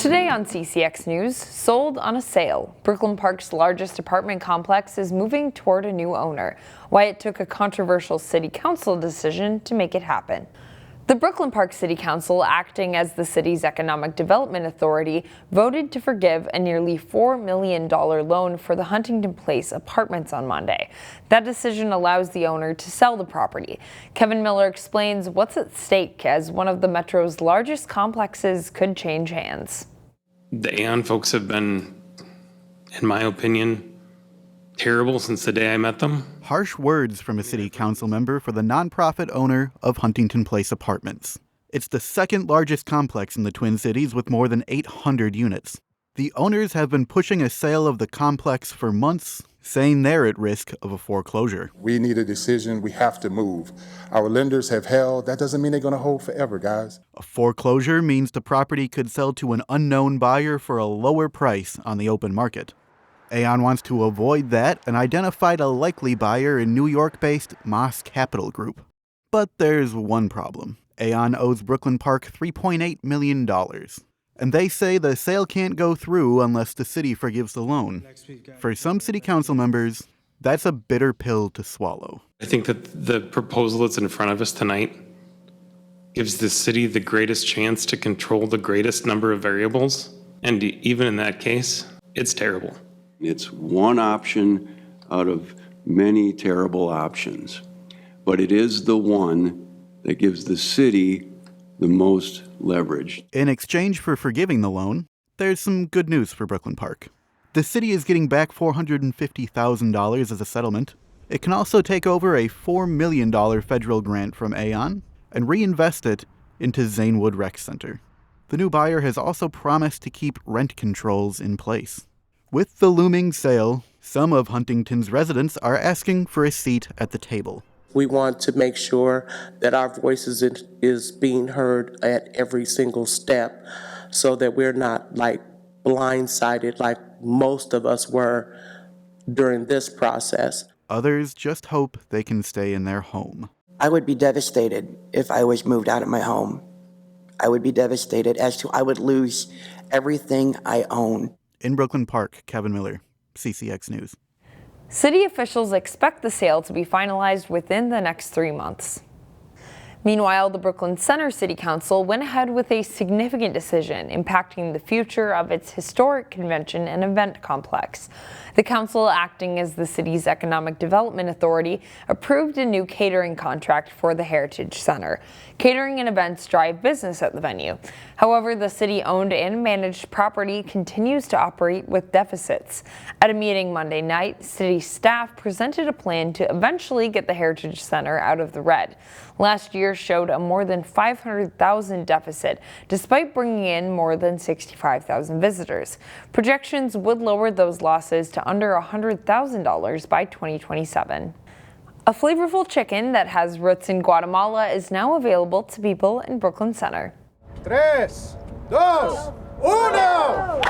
Today on CCX News, sold on a sale. Brooklyn Park's largest apartment complex is moving toward a new owner. Why it took a controversial city council decision to make it happen. The Brooklyn Park City Council, acting as the city's economic development authority, voted to forgive a nearly $4 million loan for the Huntington Place apartments on Monday. That decision allows the owner to sell the property. Kevin Miller explains what's at stake as one of the Metro's largest complexes could change hands. The Aon folks have been, in my opinion, terrible since the day I met them. Harsh words from a city council member for the nonprofit owner of Huntington Place Apartments. It's the second largest complex in the Twin Cities with more than 800 units. The owners have been pushing a sale of the complex for months, saying they're at risk of a foreclosure. We need a decision. We have to move. Our lenders have held. That doesn't mean they're going to hold forever, guys. A foreclosure means the property could sell to an unknown buyer for a lower price on the open market. Aon wants to avoid that and identified a likely buyer in New York-based Moss Capital Group. But there's one problem. Aon owes Brooklyn Park $3.8 million. And they say the sale can't go through unless the city forgives the loan. For some city council members, that's a bitter pill to swallow. I think that the proposal that's in front of us tonight gives the city the greatest chance to control the greatest number of variables. And even in that case, it's terrible. It's one option out of many terrible options, but it is the one that gives the city the most leverage. In exchange for forgiving the loan, there's some good news for Brooklyn Park. The city is getting back $450,000 as a settlement. It can also take over a $4 million federal grant from Aon and reinvest it into Zanewood Rec Center. The new buyer has also promised to keep rent controls in place. With the looming sale, some of Huntington's residents are asking for a seat at the table. We want to make sure that our voices is being heard at every single step so that we're not blindsided like most of us were during this process. Others just hope they can stay in their home. I would be devastated if I was moved out of my home. I would be devastated I would lose everything I own. In Brooklyn Park, Kevin Miller, CCX News. City officials expect the sale to be finalized within the next 3 months. Meanwhile, the Brooklyn Center City Council went ahead with a significant decision impacting the future of its historic convention and event complex. The council, acting as the city's economic development authority, approved a new catering contract for the Heritage Center. Catering and events drive business at the venue. However, the city-owned and managed property continues to operate with deficits. At a meeting Monday night, city staff presented a plan to eventually get the Heritage Center out of the red. Last year showed a more than $500,000 deficit, despite bringing in more than 65,000 visitors. Projections would lower those losses to under $100,000 by 2027. A flavorful chicken that has roots in Guatemala is now available to people in Brooklyn Center. 3, 2, 1!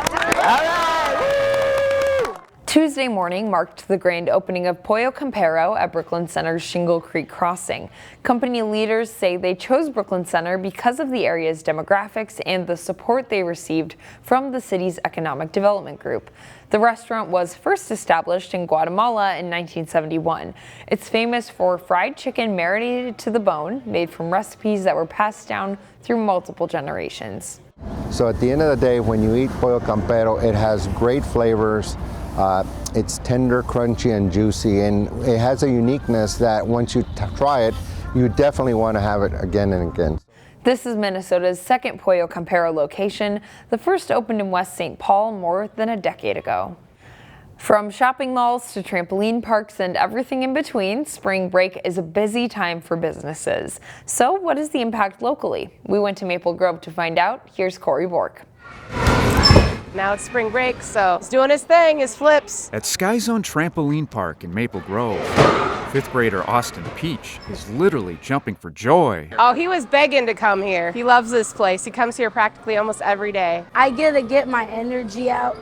Tuesday morning marked the grand opening of Pollo Campero at Brooklyn Center's Shingle Creek Crossing. Company leaders say they chose Brooklyn Center because of the area's demographics and the support they received from the city's economic development group. The restaurant was first established in Guatemala in 1971. It's famous for fried chicken marinated to the bone, made from recipes that were passed down through multiple generations. So at the end of the day, when you eat Pollo Campero, it has great flavors. It's tender, crunchy, and juicy, and it has a uniqueness that once you try it, you definitely want to have it again and again. This is Minnesota's second Pollo Campero location. The first opened in West St. Paul more than a decade ago. From shopping malls to trampoline parks and everything in between, spring break is a busy time for businesses. So what is the impact locally? We went to Maple Grove to find out. Here's Corey Bork. Now it's spring break, so he's doing his thing, his flips. At Sky Zone Trampoline Park in Maple Grove, 5th grader Austin Peach is literally jumping for joy. Oh, he was begging to come here. He loves this place. He comes here practically almost every day. I get to get my energy out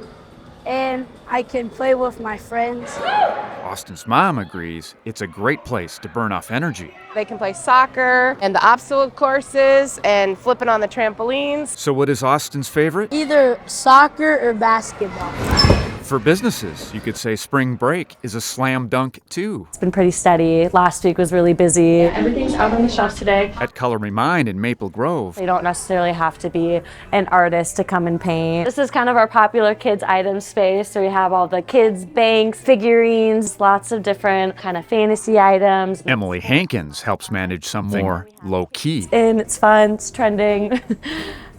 and I can play with my friends. Austin's mom agrees it's a great place to burn off energy. They can play soccer and the obstacle courses and flipping on the trampolines. So what is Austin's favorite? Either soccer or basketball. For businesses, you could say spring break is a slam dunk too. It's been pretty steady. Last week was really busy. Everything's out on the shelves today. At Color Me Mind in Maple Grove, They don't necessarily have to be an artist to come and paint. This is kind of our popular kids item space. So we have all the kids banks, figurines, lots of different kind of fantasy items. Emily Hankins helps manage something more low-key. And it's fun, it's trending.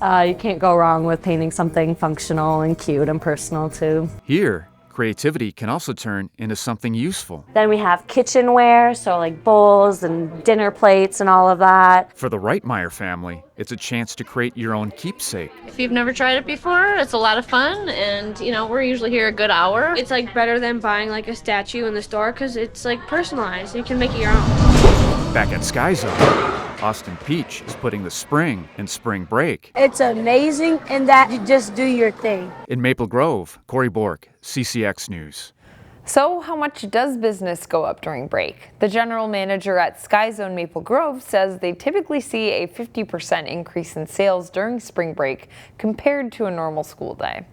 You can't go wrong with painting something functional and cute and personal too. Here, creativity can also turn into something useful. Then we have kitchenware, so like bowls and dinner plates and all of that. For the Reitmeyer family, it's a chance to create your own keepsake. If you've never tried it before, it's a lot of fun, and we're usually here a good hour. It's like better than buying like a statue in the store because it's like personalized. You can make it your own. Back at Sky Zone, Austin Peach is putting the spring in spring break. It's amazing in that you just do your thing. In Maple Grove, Corey Bork, CCX News. So how much does business go up during break? The general manager at Sky Zone Maple Grove says they typically see a 50% increase in sales during spring break compared to a normal school day.